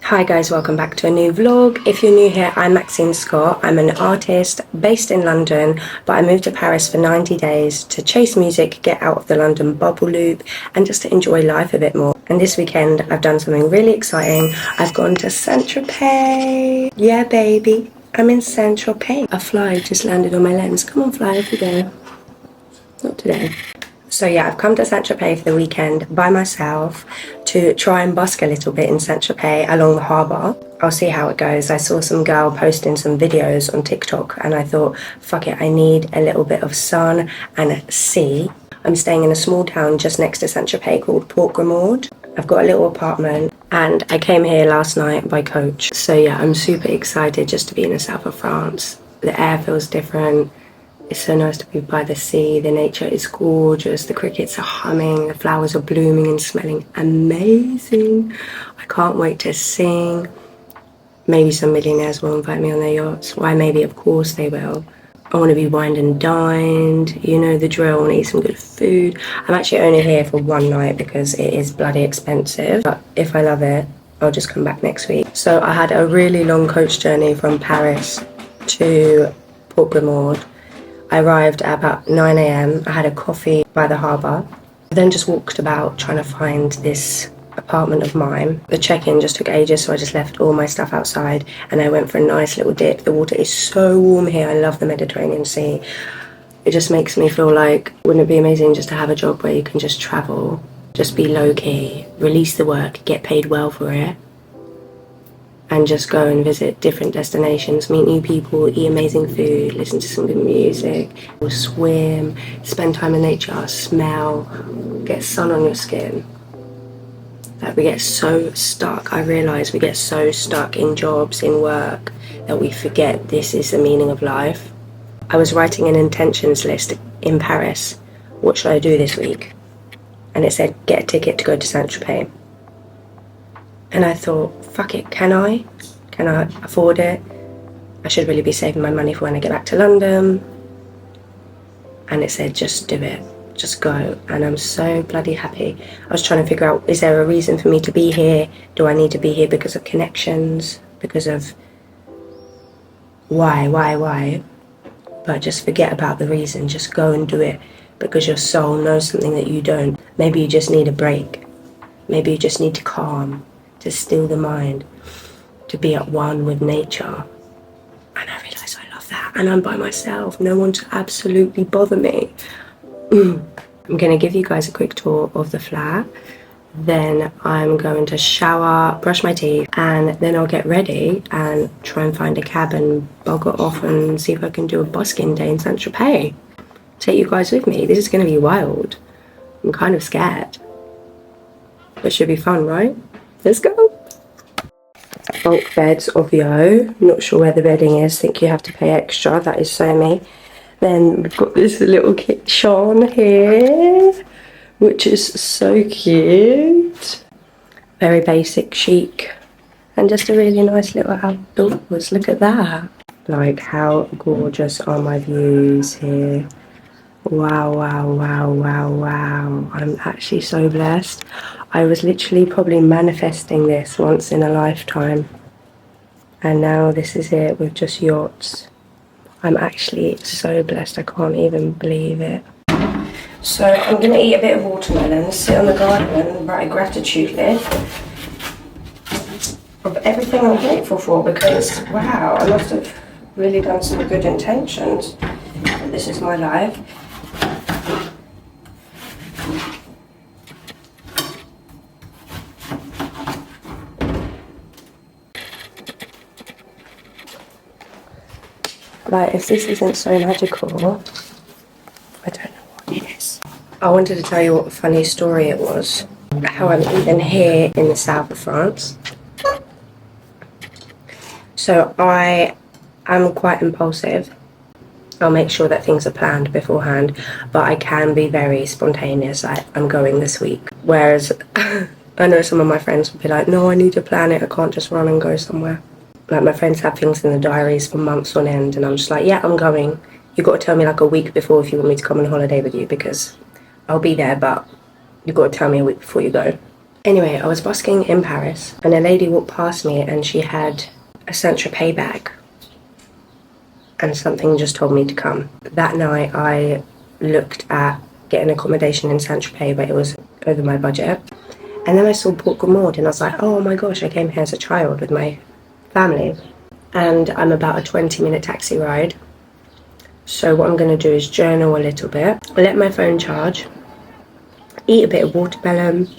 Hi guys, welcome back to a new vlog. If you're new here, I'm Maxine Scott. I'm an artist based in London, but I moved to Paris for 90 days to chase music, get out of the London bubble loop, and just to enjoy life a bit more. And this weekend, I've done something really exciting. I've gone to Saint Tropez. Yeah, baby, I'm in Saint Tropez. A fly just landed on my lens. Come on, fly, off you go. Not today. So yeah, I've come to Saint Tropez for the weekend by myself to try and busk a little bit in Saint Tropez along the harbour. I'll see how it goes. I saw some girl posting some videos on TikTok and I thought, fuck it, I need a little bit of sun and sea. I'm staying in a small town just next to Saint Tropez called Port. I've got a little apartment and I came here last night by coach. So yeah, I'm super excited just to be in the south of France. The air feels different. It's so nice to be by the sea. The nature is gorgeous. The crickets are humming. The flowers are blooming and smelling amazing. I can't wait to sing. Maybe some millionaires will invite me on their yachts. Why maybe? Of course they will. I want to be wined and dined. You know the drill. I want to eat some good food. I'm actually only here for one night because it is bloody expensive. But if I love it, I'll just come back next week. So I had a really long coach journey from Paris to Port. I arrived at about 9 a.m. I had a coffee by the harbour. I then just walked about trying to find this apartment of mine. The check-in just took ages, so I just left all my stuff outside and I went for a nice little dip. The water is so warm here. I love the Mediterranean Sea. It just makes me feel like, wouldn't it be amazing just to have a job where you can just travel, just be low-key, release the work, get paid well for it, and just go and visit different destinations, meet new people, eat amazing food, listen to some good music, swim, spend time in nature, smell, get sun on your skin. Like we get so stuck, I realise we get so stuck in jobs, in work, that we forget this is the meaning of life. I was writing an intentions list in Paris. What should I do this week? And it said, get a ticket to go to Saint Tropez. And I thought, fuck it, can I? Can I afford it? I should really be saving my money for when I get back to London. And it said, just do it, just go. And I'm so bloody happy. I was trying to figure out, is there a reason for me to be here? Do I need to be here because of connections? Because of why? But just forget about the reason, just go and do it because your soul knows something that you don't. Maybe you just need a break. Maybe you just need to calm, to still the mind, to be at one with nature. And I realise I love that. And I'm by myself, no one to absolutely bother me. I'm going to give you guys a quick tour of the flat. Then I'm going to shower, brush my teeth, and then I'll get ready and try and find a cab and bugger off and see if I can do a busking day in Saint Tropez. Take you guys with me. This is going to be wild. I'm kind of scared. But it should be fun, right? Let's go. Bunk beds, obvio. Not sure where the bedding is. Think you have to pay extra. That is so me. Then we've got this little kitchen here, which is so cute. Very basic, chic, and just a really nice little outdoors. Look at that. Like, how gorgeous are my views here. Wow. I'm actually so blessed. I was literally probably manifesting this once in a lifetime. And now this is it with just yachts. I'm actually so blessed. I can't even believe it. So I'm going to eat a bit of watermelon, sit on the garden and write a gratitude list of everything I'm grateful for because, wow, I must have really done some good intentions. This is my life. Like, if this isn't so magical, I don't know what it is. I wanted to tell you what a funny story it was. How I'm even here in the south of France. So I am quite impulsive. I'll make sure that things are planned beforehand, but I can be very spontaneous. I'm going this week. Whereas I know some of my friends would be like, no, I need to plan it. I can't just run and go somewhere. Like, my friends have things in the diaries for months on end, and I'm just like, yeah, I'm going. You've got to tell me like a week before if you want me to come on holiday with you, because I'll be there, but you've got to tell me a week before you go. Anyway, I was busking in Paris and a lady walked past me and she had a Saint Tropez bag. And something just told me to come. That night I looked at getting accommodation in Saint Tropez, but it was over my budget. And then I saw Port Grimaud and I was like, oh my gosh, I came here as a child with my family. And I'm about a 20-minute taxi ride. So what I'm going to do is journal a little bit, let my phone charge, eat a bit of watermelon,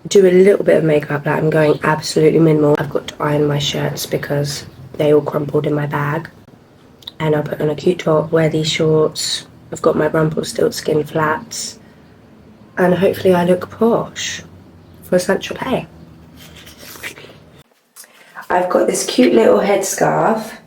do a little bit of makeup. Like, I'm going absolutely minimal. I've got to iron my shirts because they all crumpled in my bag. And I'll put on a cute top, wear these shorts. I've got my Rumpelstiltskin flats. And hopefully I look posh for Saint Tropez. I've got this cute little headscarf.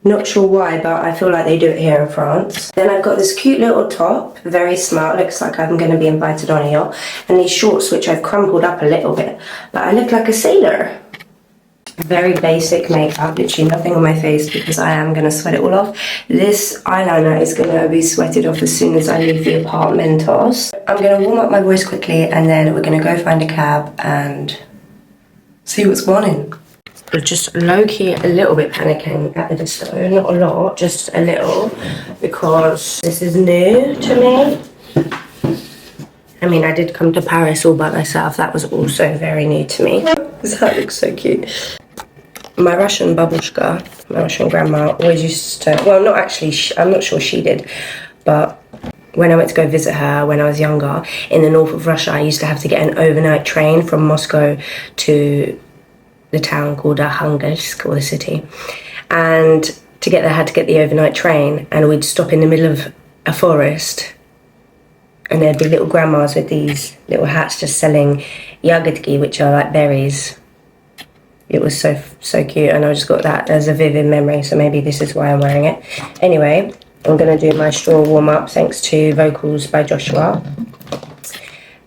Not sure why, but I feel like they do it here in France. Then I've got this cute little top, very smart, looks like I'm going to be invited on a yacht. And these shorts, which I've crumpled up a little bit, but I look like a sailor. Very basic makeup, literally nothing on my face because I am going to sweat it all off. This eyeliner is going to be sweated off as soon as I leave the apartmentos. I'm going to warm up my voice quickly and then we're going to go find a cab and see what's going on. Just low-key a little bit panicking at the disco, not a lot, just a little, because this is new to me. I mean, I did come to Paris all by myself, that was also very new to me. That looks so cute. My Russian babushka, my Russian grandma, always used to, well, not actually, I'm not sure she did, but when I went to go visit her when I was younger, in the north of Russia, I used to have to get an overnight train from Moscow to the town called Arhangelsk, or the city, and to get there I had to get the overnight train, and we'd stop in the middle of a forest and there'd be little grandmas with these little hats just selling yagodki, which are like berries. It was so cute, and I just got that as a vivid memory, so maybe this is why I'm wearing it. Anyway, I'm going to do my straw warm-up thanks to vocals by Joshua.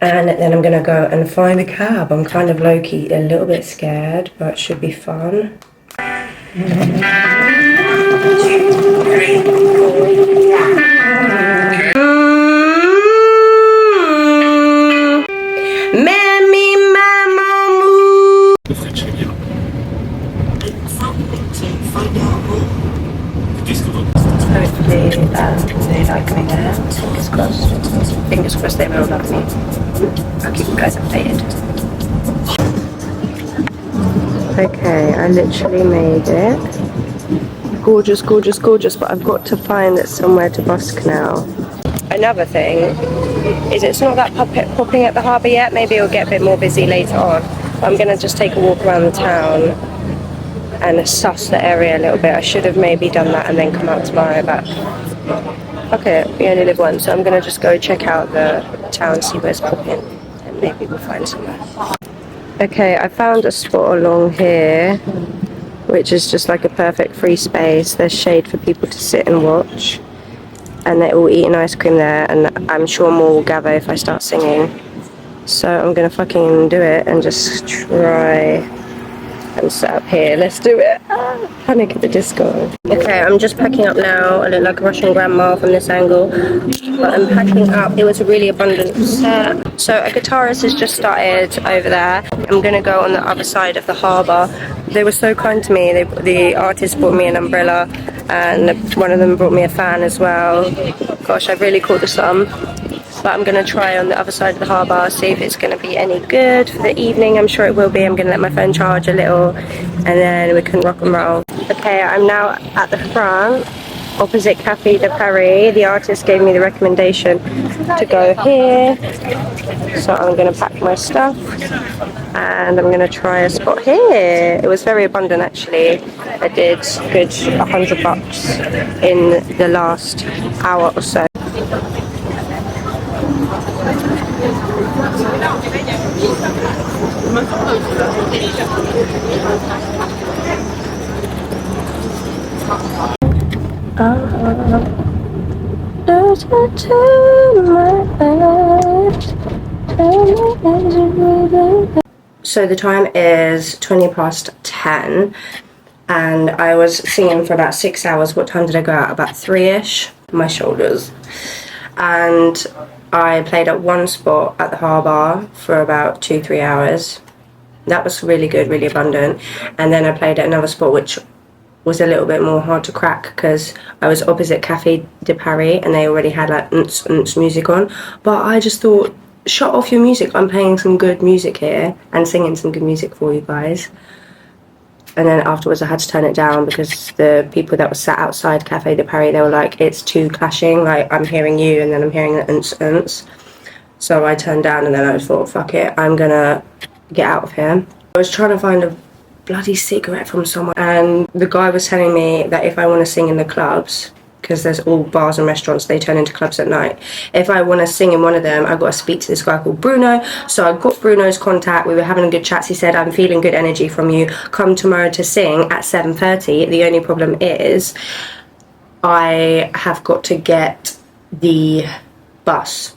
And then I'm going to go and find a cab. I'm kind of low-key a little bit scared, but it should be fun. 1, 2, 3, 4. Mammy, maman. Hopefully they like me there. Fingers crossed. Fingers crossed they will love me. I'll keep you guys updated. Okay, I literally made it. Gorgeous, gorgeous, gorgeous, but I've got to find somewhere to busk now. Another thing is it's not that popping at the harbour yet. Maybe it'll get a bit more busy later on. But I'm going to just take a walk around the town and suss the area a little bit. I should have maybe done that and then come out tomorrow, but okay, we only live once, so I'm gonna just go check out the town, see where it's popping, and maybe we'll find somewhere. Okay, I found a spot along here, which is just like a perfect free space. There's shade for people to sit and watch, and they're all eating ice cream there, and I'm sure more will gather if I start singing. So I'm gonna fucking do it and just try and set up here. Let's do it. Panic at the disco. Okay, I'm just packing up now. I look like a Russian grandma from this angle, but I'm packing up. It was a really abundant set. So a guitarist has just started over there. I'm gonna go on the other side of the harbour. They were so kind to me. The artist brought me an umbrella, and one of them brought me a fan as well. Gosh, I've really caught the sun. But I'm going to try on the other side of the harbour, see if it's going to be any good for the evening. I'm sure it will be. I'm going to let my phone charge a little and then we can rock and roll. Okay, I'm now at the front, opposite Café de Paris. The artist gave me the recommendation to go here. So I'm going to pack my stuff and I'm going to try a spot here. It was very abundant actually. I did good $100 in the last hour or so. So the time is 10:20 and I was singing for about 6 hours. What time did I go out? About 3ish. My shoulders. And I played at one spot at the Harbour for about 2-3 hours. That was really good, really abundant. And then I played at another spot which was a little bit more hard to crack because I was opposite Cafe de Paris and they already had like music on. But I just thought, shut off your music. I'm playing some good music here and singing some good music for you guys. And then afterwards I had to turn it down because the people that were sat outside Cafe de Paris, they were like, it's too clashing. Like, I'm hearing you and then I'm hearing the . So I turned down and then I thought, fuck it, I'm gonna get out of here. I was trying to find a bloody cigarette from someone and the guy was telling me that if I want to sing in the clubs, because there's all bars and restaurants, they turn into clubs at night. If I want to sing in one of them, I've got to speak to this guy called Bruno. So I got Bruno's contact. We were having a good chat. He said, I'm feeling good energy from you. Come tomorrow to sing at 7:30. The only problem is I have got to get the bus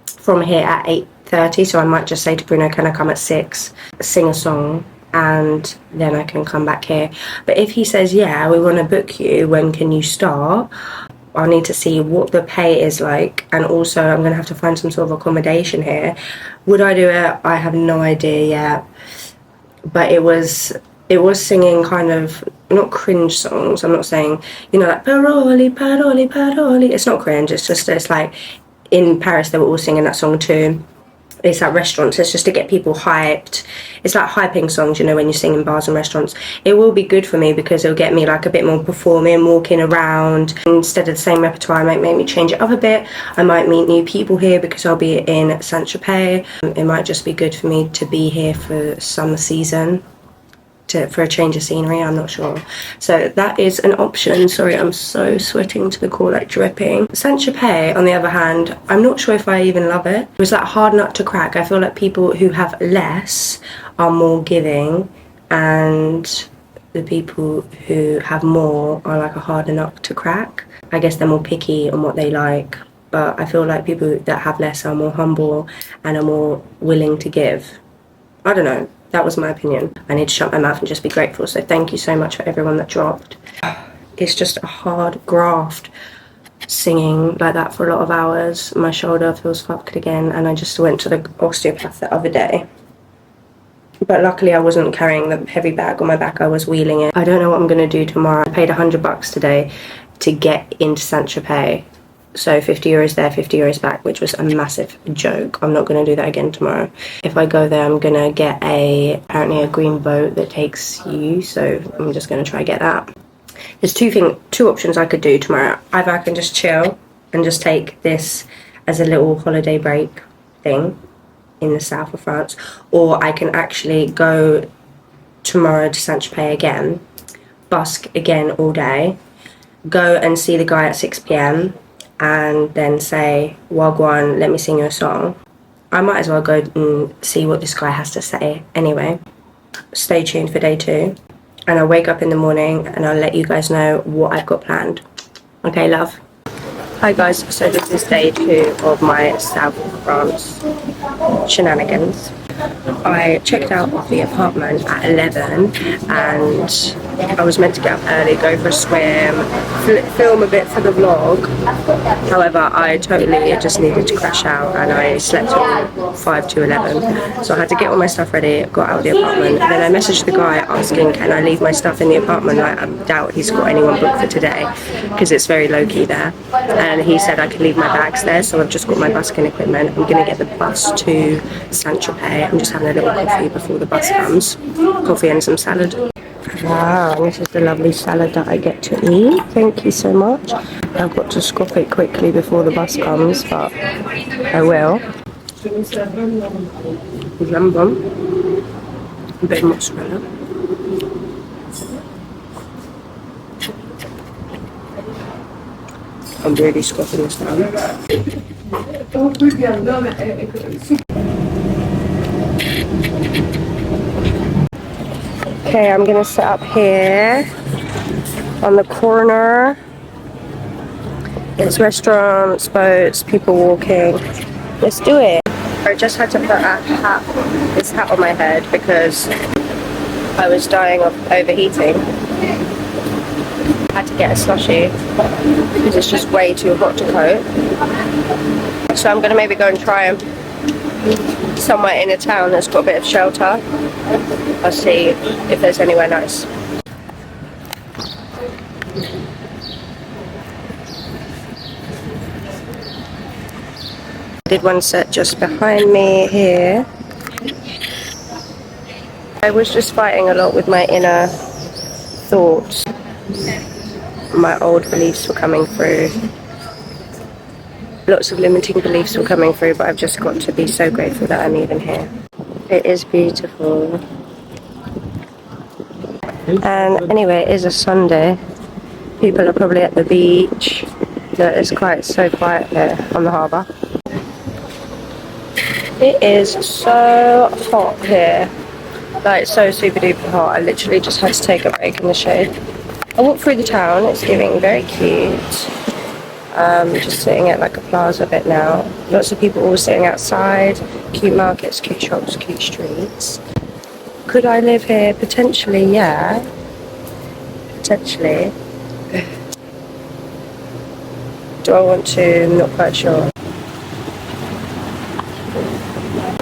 from here at 8:30. So I might just say to Bruno, can I come at 6, sing a song, and then I can come back here. But if he says, yeah, we want to book you, when can you start? I'll need to see what the pay is like, and also I'm going to have to find some sort of accommodation here. Would I do it? I have no idea yet. But it was singing kind of, not cringe songs. I'm not saying, you know, like paroli, paroli, paroli. It's not cringe, it's just, it's like, in Paris they were all singing that song too. It's at restaurants, it's just to get people hyped. It's like hyping songs, you know, when you sing in bars and restaurants. It will be good for me because it'll get me like a bit more performing, walking around. Instead of the same repertoire, it might make me change it up a bit. I might meet new people here because I'll be in Saint Tropez. It might just be good for me to be here for summer season. For a change of scenery, I'm not sure. So that is an option. Sorry, I'm so sweating to the core, like dripping. Saint Tropez, on the other hand, I'm not sure if I even love it. It was like hard nut to crack. I feel like people who have less are more giving, and the people who have more are like a harder nut to crack. I guess they're more picky on what they like, but I feel like people that have less are more humble and are more willing to give. I don't know. That was my opinion. I need to shut my mouth and just be grateful. So thank you so much for everyone that dropped. It's just a hard graft singing like that for a lot of hours. My shoulder feels fucked again, and I just went to the osteopath the other day. But luckily I wasn't carrying the heavy bag on my back, I was wheeling it. I don't know what I'm gonna do tomorrow. I paid $100 today to get into Saint Tropez. So 50 euros there, 50 euros back, which was a massive joke. I'm not going to do that again tomorrow. If I go there, I'm going to get apparently a green boat that takes you. So I'm just going to try get that. There's two options I could do tomorrow. Either I can just chill and just take this as a little holiday break thing in the south of France. Or I can actually go tomorrow to Saint Tropez again, busk again all day, go and see the guy at 6 p.m, and then say, Wagwan, let me sing you a song. I might as well go and see what this guy has to say anyway. Stay tuned for day 2, and I'll wake up in the morning and I'll let you guys know what I've got planned. Okay, love? Hi guys, so this is day 2 of my South of France shenanigans. I checked out of the apartment at 11 and I was meant to get up early, go for a swim, film a bit for the vlog. However, I totally just needed to crash out and I slept till 5 to 11. So I had to get all my stuff ready, got out of the apartment. And then I messaged the guy asking, can I leave my stuff in the apartment? Like, I doubt he's got anyone booked for today because it's very low-key there. And he said I could leave my bags there, so I've just got my busking equipment. I'm going to get the bus to Saint Tropez. I'm just having a little coffee before the bus comes. Coffee and some salad. Wow, this is the lovely salad that I get to eat. Thank you so much. I've got to scrap it quickly before the bus comes, but I will. Jambon. A bit of mozzarella. I'm really scruffing this down. Okay, I'm gonna set up here on the corner. There's restaurants, boats, people walking. Let's do it. I just had to put this hat on my head because I was dying of overheating. I had to get a slushie because it's just way too hot to coat. So I'm going to maybe go and try somewhere in a town that's got a bit of shelter. I'll see if there's anywhere nice. I did one set just behind me here. I was just fighting a lot with my inner thoughts. My old beliefs were coming through. Lots of limiting beliefs were coming through, but I've just got to be so grateful that I'm even here. It is beautiful. And anyway, it is a Sunday. People are probably at the beach. It's so quiet here on the harbour. It is so hot here. Like, so super duper hot. I literally just had to take a break in the shade. I walked through the town. It's giving very cute. Just sitting at like a plaza bit now. Lots of people all sitting outside. Cute markets, cute shops, cute streets. Could I live here? Potentially, yeah. Potentially. Do I want to? I'm not quite sure.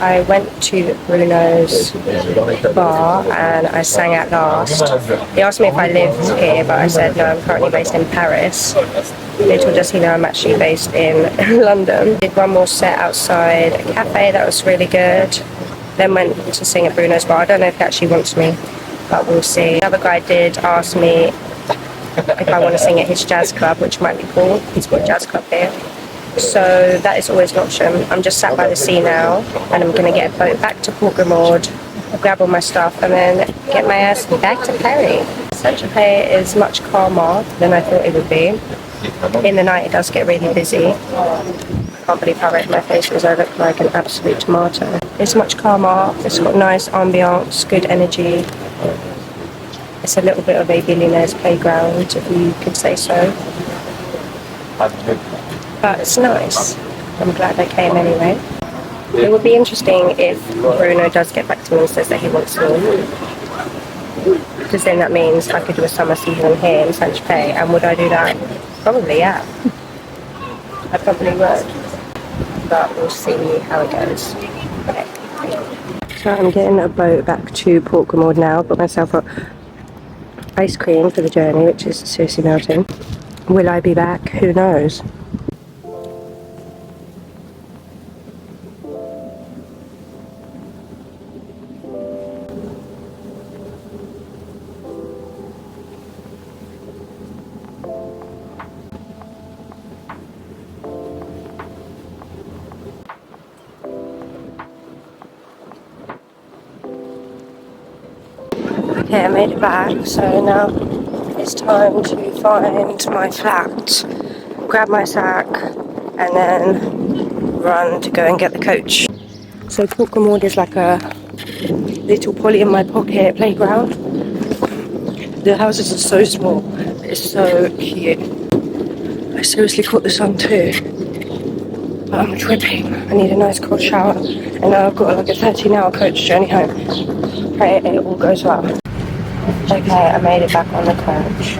I went to Bruno's bar and I sang at last. He asked me if I lived here, but I said no, I'm currently based in Paris. Little does he know I'm actually based in London. Did one more set outside a cafe, that was really good. Then went to sing at Bruno's bar. I don't know if he actually wants me, but we'll see. The other guy did ask me if I want to sing at his jazz club, which might be cool. He's got a jazz club here. So that is always an option. I'm just sat by the sea now and I'm going to get a boat back to Port Grimaud, grab all my stuff and then get my ass back to Paris. Saint Tropez is much calmer than I thought it would be. In the night it does get really busy. I can't believe how red my face is. I look like an absolute tomato. It's much calmer. It's got nice ambience, good energy. It's a little bit of a billionaire's playground, if you could say so. But it's nice. I'm glad I came anyway. It would be interesting if Bruno does get back to me and says that he wants me. Because then that means I could do a summer season here in Saint Tropez. And would I do that? Probably, yeah. I probably would. But we'll see how it goes. Okay. So I'm getting a boat back to Port Grimaud now. Got myself a ice cream for the journey, which is seriously melting. Will I be back? Who knows? Okay, I made it back, so now it's time to find my flat, grab my sack, and then run to go and get the coach. So Port Grimaud is like a little Polly in my pocket playground. The houses are so small, but it's so cute. I seriously caught the sun too. But I'm dripping. I need a nice cold shower, and now I've got like a 13-hour coach journey home. Pray it all goes well. Okay, I made it back on the coach.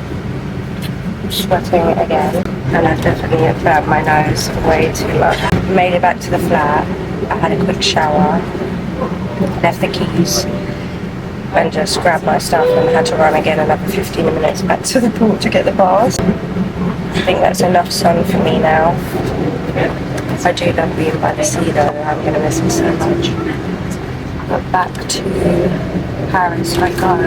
I'm sweating again, and I've definitely burnt my nose way too much. Made it back to the flat. I had a quick shower, left the keys, and just grabbed my stuff and had to run again another 15 minutes back to the port to get the bars. I think that's enough sun for me now. I do love being by the sea though, I'm going to miss it so much. But back to Paris I go.